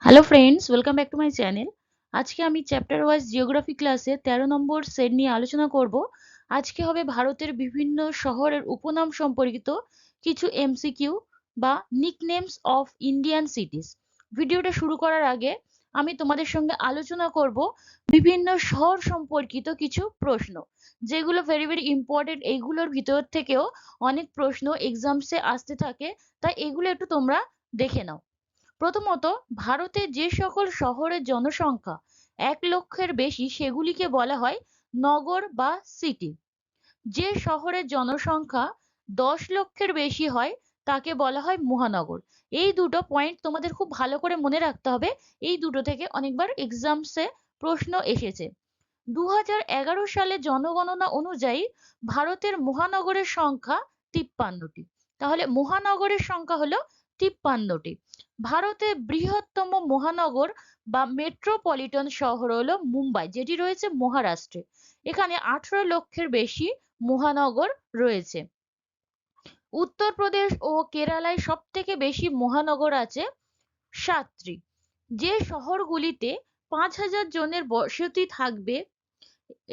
Hello friends, welcome back to my channel. আজকে আমি chapter wise geography ক্লাসে 13 নম্বর set নিয়ে আলোচনা করব। আজকে হবে ভারতের বিভিন্ন শহরের উপনাম সম্পর্কিত কিছু এমসিকিউ বা নিকনেমস অফ ইন্ডিয়ান সিটিজ। ভিডিওটা শুরু করার আগে আমি তোমাদের সঙ্গে আলোচনা করব বিভিন্ন শহর সম্পর্কিত কিছু প্রশ্ন, যেগুলো ভেরি ভেরি ইম্পর্টেন্ট। এইগুলোর ভিতর থেকেও অনেক প্রশ্ন এক্সামসে আসতে থাকে, তাই এগুলো একটু তোমরা দেখে নাও। প্রথমত, ভারতে যে সকল শহরের জনসংখ্যা 1 লক্ষের বেশি সেগুলিকে বলা হয় নগর বা সিটি। যে শহরের জনসংখ্যা 10 লক্ষের বেশি হয় তাকে বলা হয় মহানগর। এই দুটো পয়েন্ট তোমাদের খুব ভালো করে মনে রাখতে হবে। এই দুটো থেকে অনেকবার এক্সামসে প্রশ্ন এসেছে। 2011 সালে জনগণনা অনুযায়ী ভারতের মহানগরের সংখ্যা 53টি। তাহলে মহানগরের সংখ্যা হলো 53টি। ভারতের বৃহত্তম মহানগর বা মেট্রোপলিটন শহর হলো মুম্বাই, যেটি রয়েছে মহারাষ্ট্রে। এখানে 18 লক্ষের বেশি মহানগর রয়েছে। উত্তরপ্রদেশ ও কেরালায় সব থেকে বেশি মহানগর আছে 7টি। যে শহরগুলিতে 5,000 জনের বসতি থাকবে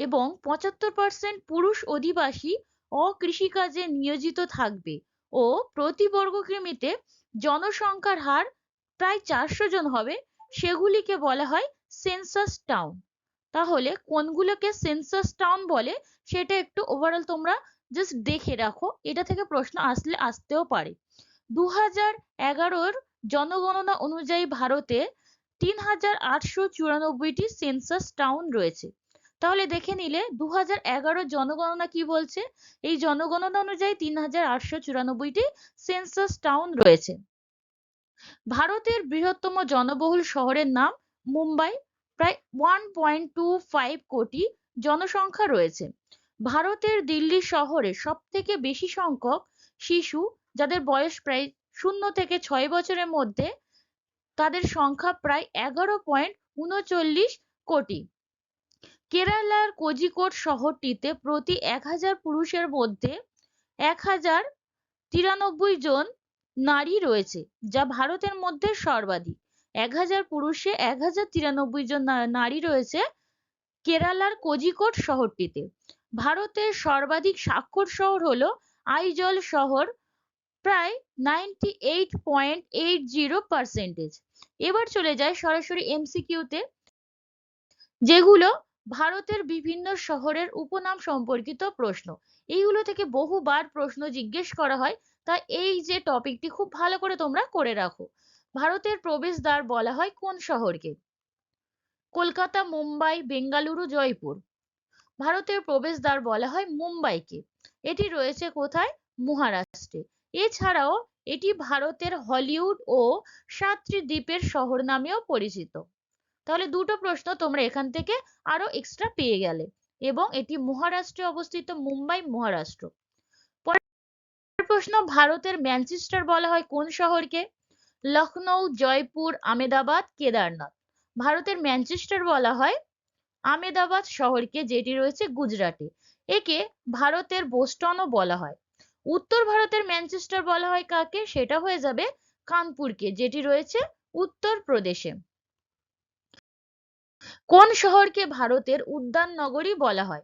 এবং 75% পুরুষ অধিবাসী অকৃষিকাজে নিয়োজিত থাকবে ও প্রতি বর্গ কিমিতে জনসংখ্যার হার প্রায় 400 জন হবে, সেগুলিকে বলা হয় সেন্সাস টাউন। তাহলে কোনগুলোকে সেন্সাস টাউন বলে সেটা একটু ওভারঅল তোমরা জাস্ট দেখে রাখো, এটা থেকে প্রশ্ন আসতেও পারে। 2011 জনগণনা অনুযায়ী ভারতে 3,894টি সেন্সাস টাউন রয়েছে। তাহলে দেখে নিলে 2011 জনগণনা কি বলছে, এই জনগণনা অনুযায়ী 3,894টি সেন্সাস টাউন রয়েছে। ভারতের বৃহত্তম জনবহুল শহরের নাম মুম্বাই, প্রায় 1.25 কোটি জনসংখ্যা রয়েছে। ভারতের দিল্লি শহরে সব থেকে বেশি সংখ্যক শিশু, যাদের বয়স প্রায় 0 থেকে 6 বছরের মধ্যে, তাদের সংখ্যা প্রায় 11.39 কোটি। কেরালার কোজিকোড শহরটিতে প্রতি 1000 পুরুষের মধ্যে 1093 জন নারী রয়েছে, যা ভারতের মধ্যে সর্বাধিক। 1000 পুরুষে 1093 জন নারী রয়েছে কেরালার কোজিকোড শহরটিতে। ভারতের সর্বাধিক সাক্ষর শহর হলো আইজল শহর, প্রায় 98.80%। এবার চলে যায় সরাসরি এমসিকিউতে, যেগুলো ভারতের বিভিন্ন শহরের উপনাম সম্পর্কিত প্রশ্ন। এইগুলো থেকে বহুবার প্রশ্ন জিজ্ঞেস করা হয়, তাই এই যে টপিকটি খুব ভালো করে তোমরা করে রাখো। ভারতের প্রবেশদ্বার বলা হয় কোন শহরকে? কলকাতা, মুম্বাই, বেঙ্গালুরু, জয়পুর। ভারতের প্রবেশদ্বার বলা হয় মুম্বাইকে। এটি রয়েছে কোথায়? মহারাষ্ট্রে। এছাড়াও এটি ভারতের হলিউড ও 7টি দ্বীপের শহর নামেও পরিচিত। তাহলে দুটো প্রশ্ন তোমরা এখান থেকে আরো এক্সট্রা পেয়ে গেলে, এবং এটি মহারাষ্ট্রে অবস্থিত, মুম্বাই মহারাষ্ট্র। পরের প্রশ্ন, ভারতের ম্যানচেস্টার বলা হয় কোন শহরকে? লখনৌ, জয়পুর, আমেদাবাদ, কেদারনাথ। ভারতের ম্যানচেস্টার বলা হয় আমেদাবাদ শহরকে, যেটি রয়েছে গুজরাটে। একে ভারতের বোস্টনও বলা হয়। উত্তর ভারতের ম্যানচেস্টার বলা হয় কাকে? সেটা হয়ে যাবে কানপুরকে, যেটি রয়েছে উত্তরপ্রদেশে। কোন শহরকে ভারতের উদ্যান নগরী বলা হয়?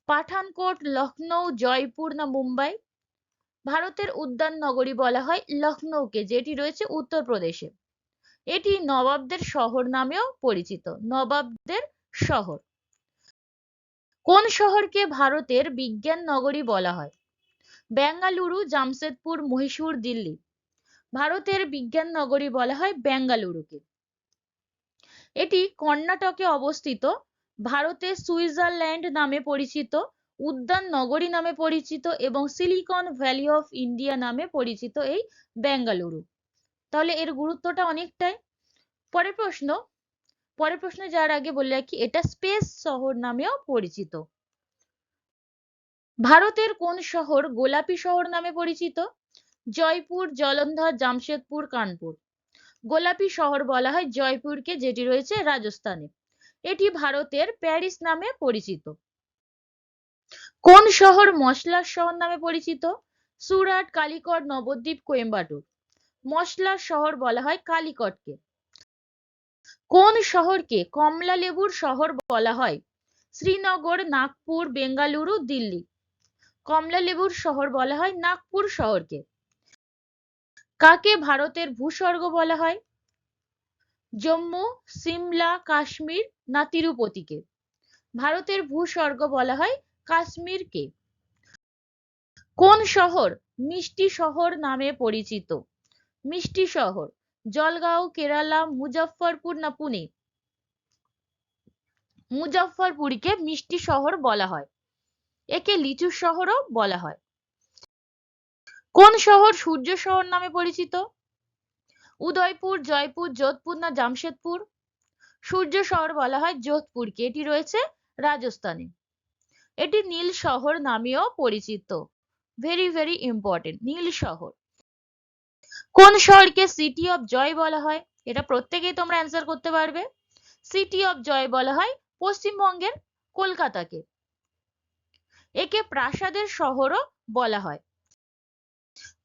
পাঠানকোট, লখনৌ, জয়পুর না মুম্বাই? ভারতের উদ্যান নগরী বলা হয় লখনৌকে, যেটি রয়েছে উত্তরপ্রদেশে। এটি নবাবদের শহর নামেও পরিচিত, নবাবদের শহর। কোন শহরকে ভারতের বিজ্ঞান নগরী বলা হয়? বেঙ্গালুরু, জামশেদপুর, মহীশূর, দিল্লি। ভারতের বিজ্ঞান নগরী বলা হয় বেঙ্গালুরুকে। এটি কর্ণাটকে অবস্থিত। ভারতের সুইজারল্যান্ড নামে পরিচিত, উদ্যান নগরী নামে পরিচিত এবং সিলিকন ভ্যালি অফ ইন্ডিয়া নামে পরিচিত এই বেঙ্গালুরু। তাহলে এর গুরুত্বটা অনেকটাই। পরের প্রশ্ন যাওয়ার আগে বলে রাখি, এটা স্পেস শহর নামেও পরিচিত। ভারতের কোন শহর গোলাপি শহর নামে পরিচিত? জয়পুর, জলন্ধর, জামশেদপুর, কানপুর। গোলাপি শহর বলা হয় জয়পুরকে, যেটি রয়েছে রাজস্থানে। এটি ভারতের প্যারিস নামে পরিচিত। কোন শহর মশলার শহর নামে পরিচিত? সুরাট, কালিকট, নবদ্বীপ, কোয়েম্বাটুর। মশলার শহর বলা হয় কালিকটকে। কোন শহরকে কমলা লেবুর শহর বলা হয়? শ্রীনগর, নাগপুর, বেঙ্গালুরু, দিল্লি। কমলা লেবুর শহর বলা হয় নাগপুর শহরকে। কাকে ভারতের ভূস্বর্গ বলা হয়? জম্মু, সিমলা, কাশ্মীর না তিরুপতিকে? ভারতের ভূস্বর্গ বলা হয় কাশ্মীরকে। কোন শহর মিষ্টি শহর নামে পরিচিত? মিষ্টি শহর জলগাঁও, কেরালা, মুজফ্ফরপুর না পুনে? মুজফ্ফরপুরকে মিষ্টি শহর বলা হয়। একে লিচুর শহরও বলা হয়। কোন শহর সূর্য শহর নামে পরিচিত? উদয়পুর, জয়পুর, যোধপুর না জামশেদপুর? সূর্য শহর বলা হয় যোধপুরকে, এটি রয়েছে রাজস্থানে। এটি নীল শহর নামেও পরিচিত। ভেরি ভেরি ইম্পর্টেন্ট, নীল শহর। কোন শহরকে সিটি অফ জয় বলা হয়? এটা প্রত্যেকেই তোমরা অ্যান্সার করতে পারবে। সিটি অফ জয় বলা হয় পশ্চিমবঙ্গের কলকাতাকে। একে প্রাসাদের শহরও বলা হয়।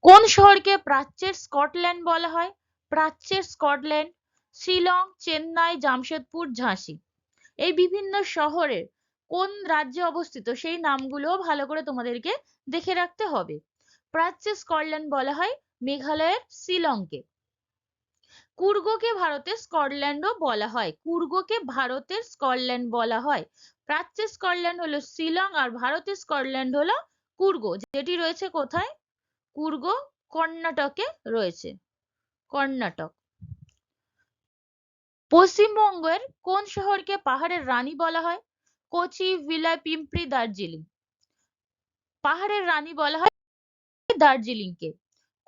কোন শহরকে প্রাচ্যের স্কটল্যান্ড বলা হয়? প্রাচ্যের স্কটল্যান্ড শিলং, চেন্নাই, জামশেদপুর, ঝাঁসি। এই বিভিন্ন শহরের কোন রাজ্যে অবস্থিত সেই নামগুলোও ভালো করে তোমাদেরকে দেখে রাখতে হবে। প্রাচ্যের স্কটল্যান্ড বলা হয় মেঘালয়ের শিলংকে। কুর্গকে ভারতের স্কটল্যান্ডও বলা হয়। কুর্গকে ভারতের স্কটল্যান্ড বলা হয়। প্রাচ্যের স্কটল্যান্ড হলো শিলং আর ভারতের স্কটল্যান্ড হলো কুর্গ, যেটি রয়েছে কোথায়? কুর্গ কর্ণাটকে রয়েছে। কর্ণাটক। পশ্চিমবঙ্গের কোন শহরকে পাহাড়ের রানী বলা হয়? কোচি, ভিলাই, পিঁপরি, দার্জিলিং। পাহাড়ের রানী বলা হয় দার্জিলিংকে।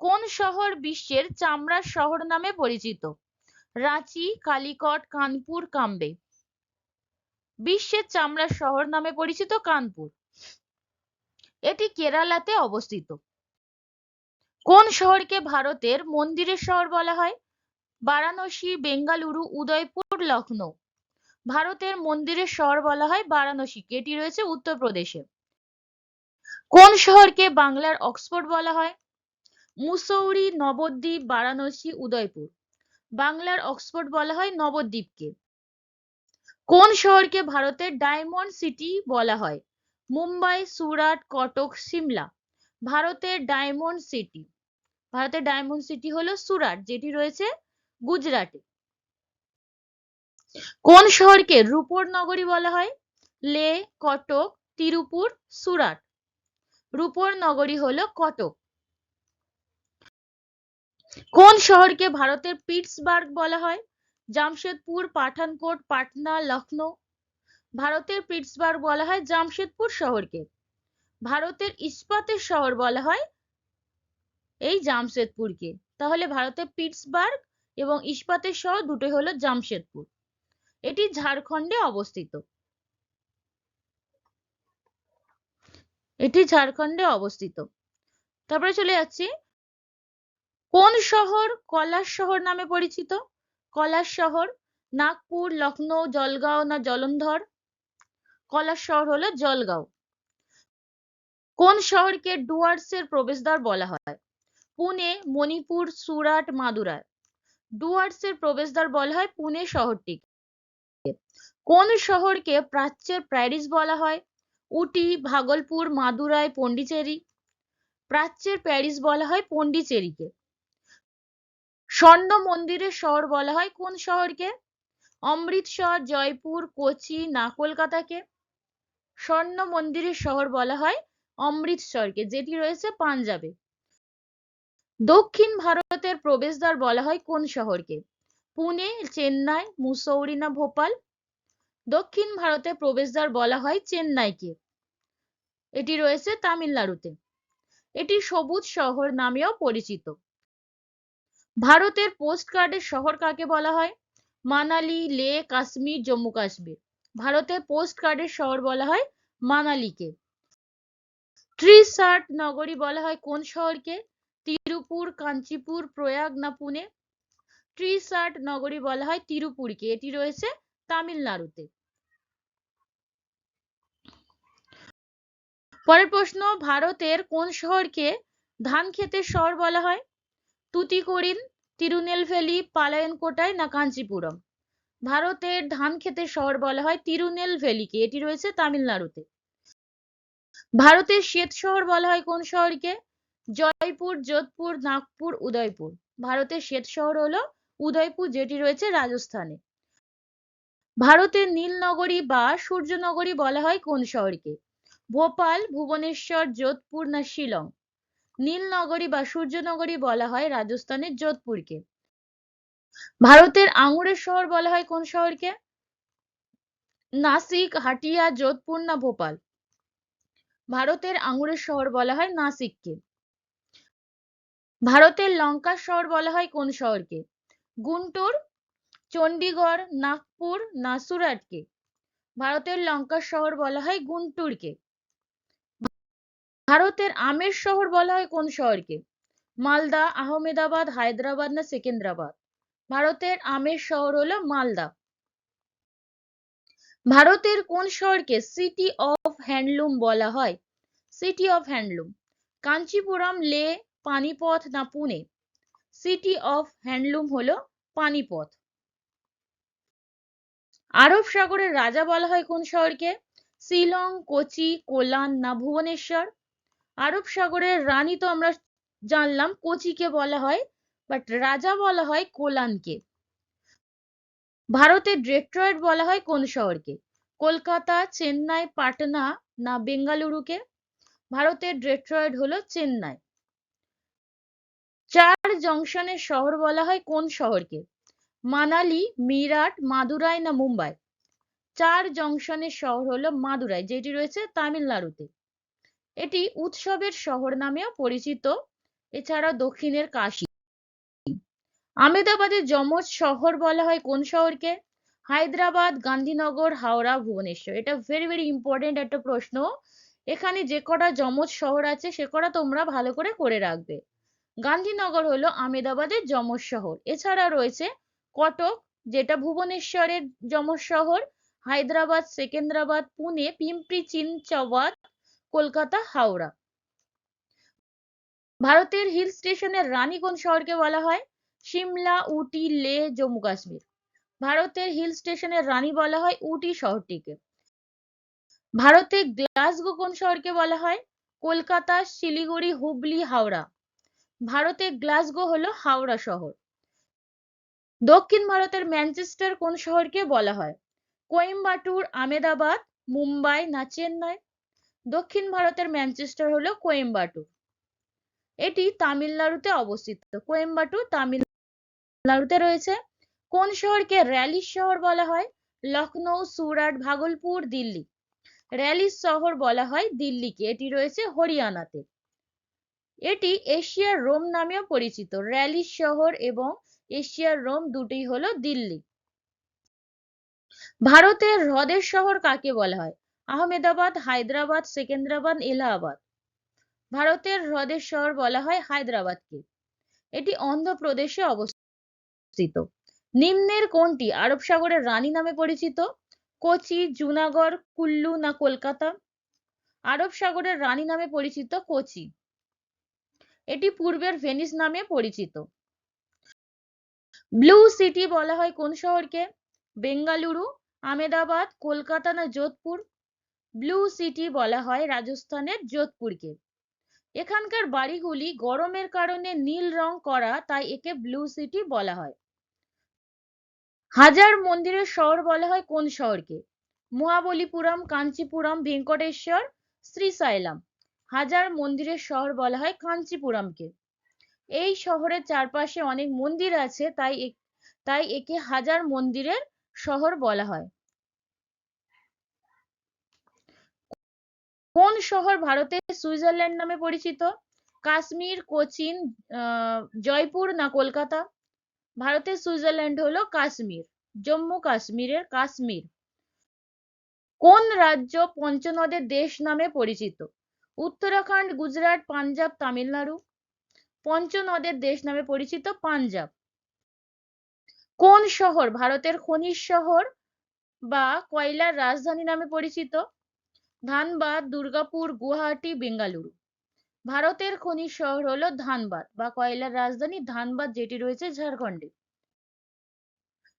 কোন শহর বিশ্বের চামড়ার শহর নামে পরিচিত? রাঁচি, কালিকট, কানপুর, কাম্বে। বিশ্বের চামড়ার শহর নামে পরিচিত কানপুর। এটি কেরালাতে অবস্থিত। কোন শহরকে ভারতের মন্দিরের শহর বলা হয়? বারাণসী, বেঙ্গালুরু, উদয়পুর, লখনৌ। ভারতের মন্দিরের শহর বলা হয় বারাণসীকে, এটি রয়েছে উত্তরপ্রদেশে। কোন শহরকে বাংলার অক্সফোর্ড বলা হয়? মুসৌরি, নবদ্বীপ, বারাণসী, উদয়পুর। বাংলার অক্সফোর্ড বলা হয় নবদ্বীপকে। কোন শহরকে ভারতের ডায়মন্ড সিটি বলা হয়? মুম্বাই, সুরাট, কটক, সিমলা। ভারতের ডায়মন্ড সিটি, ভারতের ডায়মন্ড সিটি হলো সুরাট, যেটি রয়েছে গুজরাটে। কোন শহরকে রূপোর নগরী বলা হয়? লে, কটক, তিরুপুর, সুরাট। রূপোর নগরী হলো কটক। কোন শহরকে ভারতের পিটসবার্গ বলা হয়? জামশেদপুর, পাঠানকোট, পাটনা, লখনৌ। ভারতের পিটসবার্গ বলা হয় জামশেদপুর শহরকে। ভারতের ইস্পাতের শহর বলা হয় এই জামশেদপুরকে। তাহলে ভারতের পিটসবার্গ এবং ইস্পাতের শহর দুটোই হলো জামশেদপুর। এটি ঝাড়খণ্ডে অবস্থিত। এটি ঝাড়খণ্ডে অবস্থিত। তারপরে চলে যাচ্ছি, কোন শহর কলার শহর নামে পরিচিত? কলার শহর নাগপুর, লখনৌ, জলগাঁও না জলন্ধর? কলার শহর হলো জলগাঁও। কোন শহরকে ডুয়ার্সের প্রবেশদ্বার বলা হয়? পুনে, মণিপুর, সুরাট, মাদুরাই। ডুয়ার্সের প্রবেশদ্বার বলা হয় পুনে শহরটিকে। কোন শহরকে প্রাচ্যের প্যারিস বলা হয়? উটি, ভাগলপুর, মাদুরাই, পন্ডিচেরি। প্রাচ্যের প্যারিস বলা হয় পন্ডিচেরিকে। স্বর্ণ মন্দিরের শহর বলা হয় কোন শহরকে? অমৃতসর, জয়পুর, কোচি না কলকাতাকে? স্বর্ণ মন্দিরের শহর বলা হয় অমৃতসরকে, যেটি রয়েছে পাঞ্জাবে। দক্ষিণ ভারতের প্রবেশদ্বার বলা হয় কোন শহরকে? পুনে, চেন্নাই, মুসৌরি না ভোপাল? দক্ষিণ ভারতের প্রবেশদ্বার বলা হয় চেন্নাইকে। এটি রয়েছে তামিলনাড়ুতে। এটি সবুজ শহর নামেও পরিচিত। ভারতের পোস্ট কার্ডের শহর কাকে বলা হয়? মানালি, লে, কাশ্মীর, জম্মু কাশ্মীর। ভারতের পোস্ট কার্ডের শহর বলা হয় মানালিকে। ত্রিশার্ট নগরী বলা হয় কোন শহরকে? তিরুপুর, কাঞ্চিপুর, প্রয়াগ না পুনে? ত্রিশার্ট নগরী বলা হয় তিরুপুরকে, এটি রয়েছে তামিলনাড়ুতে। পরের প্রশ্ন, ভারতের কোন শহরকে ধান ক্ষেতের শহর বলা হয়? তুতিকোরিন, তিরুনেলভেলি, পালায়নকোটাই না কাঞ্চিপুরম? ভারতের ধান ক্ষেতের শহর বলা হয় তিরুনেলভেলিকে, এটি রয়েছে তামিলনাড়ুতে। ভারতের শ্বেত শহর বলা হয় কোন শহরকে? জয়পুর, যোধপুর, নাগপুর, উদয়পুর। ভারতের শ্বেত শহর হলো উদয়পুর, যেটি রয়েছে রাজস্থানে। ভারতের নীলনগরী বা সূর্যনগরী বলা হয় কোন শহরকে? ভোপাল, ভুবনেশ্বর, যোধপুর না শিলং? নীলনগরী বা সূর্যনগরী বলা হয় রাজস্থানের যোধপুরকে। ভারতের আঙুরের শহর বলা হয় কোন শহরকে? নাসিক, হাটিয়া, যোধপুর না ভোপাল? ভারতের আঙুরের শহর বলা হয় নাসিককে। ভারতের লঙ্কার শহর বলা হয় কোন শহরকে? গুন্টুর, চণ্ডীগড়, নাগপুর না সুরাটকে? ভারতের লঙ্কার শহর বলা হয় গুন্টুরকে। ভারতের আমের শহর বলা হয় কোন শহরকে? মালদা, আহমেদাবাদ, হায়দ্রাবাদ না সেকেন্দ্রাবাদ? ভারতের আমের শহর হলো মালদা। ভারতের কোন শহরকে সিটি অফ হ্যান্ডলুম বলা হয়? City of handloom. কাঞ্চিপুরম, লে, পানিপথ না পুনে? সিটি অফ হ্যান্ডলুম হলো পানিপথ। আরব সাগরের রাজা বলা হয় কোন শহরকে? শিলং, কোচি, কোলান না ভুবনেশ্বর? আরব সাগরের রানী তো আমরা জানলাম কোচিকে বলা হয়, বাট রাজা বলা হয় কোলানকে। ভারতের ডেট্রয়েট বলা হয় কোন শহরকে? কলকাতা, চেন্নাই, পাটনা না বেঙ্গালুরুকে? ভারতের ডেট্রয়েট হলো চেন্নাই। চার জংশনের শহর বলা হয় কোন শহরকে? মানালি, মিরাট, মাদুরাই না মুম্বাই? চার জংশনের শহর হলো মাদুরাই, যেটি রয়েছে তামিলনাড়ুতে। এটি উৎসবের শহর নামেও পরিচিত। এছাড়া দক্ষিণের কাশী। আমেদাবাদের যমজ শহর বলা হয় কোন শহরকে? হায়দ্রাবাদ, গান্ধীনগর, হাওড়া, ভুবনেশ্বর। এটা ভেরি ভেরি ইম্পর্টেন্ট একটা প্রশ্ন। এখানে যে কটা যমজ শহর আছে সে কটা তোমরা ভালো করে করে রাখবে। গান্ধীনগর হলো আমেদাবাদের যমজ শহর। এছাড়া রয়েছে কটক, যেটা ভুবনেশ্বরের যমজ শহর, হায়দ্রাবাদ, সেকেন্দ্রাবাদ, পুনে, পিম্পরি চিনচাওয়াত, কলকাতা, হাওড়া। ভারতের হিল স্টেশনের রানী কোন শহরকে বলা হয়? সিমলা, উটি, লে, জম্মু কাশ্মীর। ভারতের হিল স্টেশনের রানী বলা হয় উটি শহরটিকে। ভারতে গ্লাসগো কোন শহরকে বলা হয়? কলকাতা, শিলিগুড়ি, হুবলি, হাওড়া। ভারতে গ্লাসগো হলো হাওড়া শহর। দক্ষিণ ভারতের ম্যানচেস্টার কোন শহরকে বলা হয়? কোয়েম্বাটুর, আমেদাবাদ, মুম্বাই না চেন্নাই? দক্ষিণ ভারতের ম্যানচেস্টার হলো কোয়েম্বাটুর। এটি তামিলনাড়ুতে অবস্থিত। কোয়েম্বাটুর তামিলনাড়ুতে রয়েছে। কোন শহরকে র্যালির শহর বলা হয়? লখনৌ, সুরাট, ভাগলপুর, দিল্লি? র্যালির শহর বলা হয় দিল্লিকে, এটি রয়েছে হরিয়ানাতে। এটি এশিয়ার রোম নামেও পরিচিত। র্যালির শহর এবং এশিয়ার রোম দুটোই হলো দিল্লি। ভারতের হ্রদের শহর কাকে বলা হয়? আহমেদাবাদ, হায়দ্রাবাদ, সেকেন্দ্রাবাদ, এলাহাবাদ? ভারতের হ্রদের শহর বলা হয় হায়দ্রাবাদকে। এটি অন্ধ্রপ্রদেশে অবস্থিত। নিম্নের কোনটি আরব সাগরের রানী নামে পরিচিত? কোচি, জুনাগড়, কুল্লু না কলকাতা? আরব সাগরের রানী নামে পরিচিত কোচি। এটি পূর্বের ভেনিস নামে পরিচিত। ব্লু সিটি বলা হয় কোন শহরকে? বেঙ্গালুরু, আমেদাবাদ, কলকাতা না যোধপুর? ব্লু সিটি বলা হয় রাজস্থানের যোধপুরকে। এখানকার বাড়িগুলি গরমের কারণে নীল রং করা, তাই একে ব্লু সিটি বলা হয়। হাজার মন্দিরের শহর বলা হয় কোন শহরকে? মহাবলীপুরম, কাঞ্চিপুরম, ভেঙ্কটেশ্বর, শ্রীসাইলাম? হাজার মন্দিরের শহর বলা হয় কাঞ্চিপুরমকে। এই শহরের চারপাশে অনেক মন্দির আছে, তাই একে হাজার মন্দিরের শহর বলা হয়। কোন শহর ভারতের সুইজারল্যান্ড নামে পরিচিত? কাশ্মীর, কোচিন, জয়পুর না কলকাতা? ভারতের সুইজারল্যান্ড হলো কাশ্মীর, জম্মু কাশ্মীরের কাশ্মীর। কোন রাজ্য পঞ্চনদের দেশ নামে পরিচিত? উত্তরাখণ্ড, গুজরাট, পাঞ্জাব, তামিলনাড়ু? পঞ্চনদের দেশ নামে পরিচিত পাঞ্জাব। কোন শহর ভারতের খনিজ শহর বা কয়লার রাজধানী নামে পরিচিত? ধানবাদ, দুর্গাপুর, গুয়াহাটি, বেঙ্গালুরু? ভারতের খনিজ শহর হলো ধানবাদ বা কয়লার রাজধানী ধানবাদ, যেটি রয়েছে ঝাড়খণ্ডে।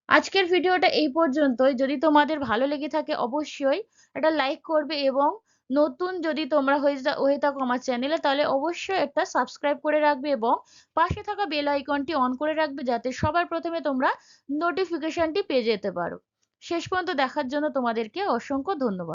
আজকের ভিডিওটা এই পর্যন্তই। যদি তোমাদের ভালো লেগে থাকে অবশ্যই একটা লাইক করবে, এবং নতুন যদি তোমরা হয়ে থাকো আমার চ্যানেলে, তাহলে অবশ্যই একটা সাবস্ক্রাইব করে রাখবে এবং পাশে থাকা বেল আইকনটি অন করে রাখবে, যাতে সবার প্রথমে তোমরা নোটিফিকেশনটি পেয়ে যেতে পারো। শেষ পর্যন্ত দেখার জন্য তোমাদেরকে অসংখ্য ধন্যবাদ।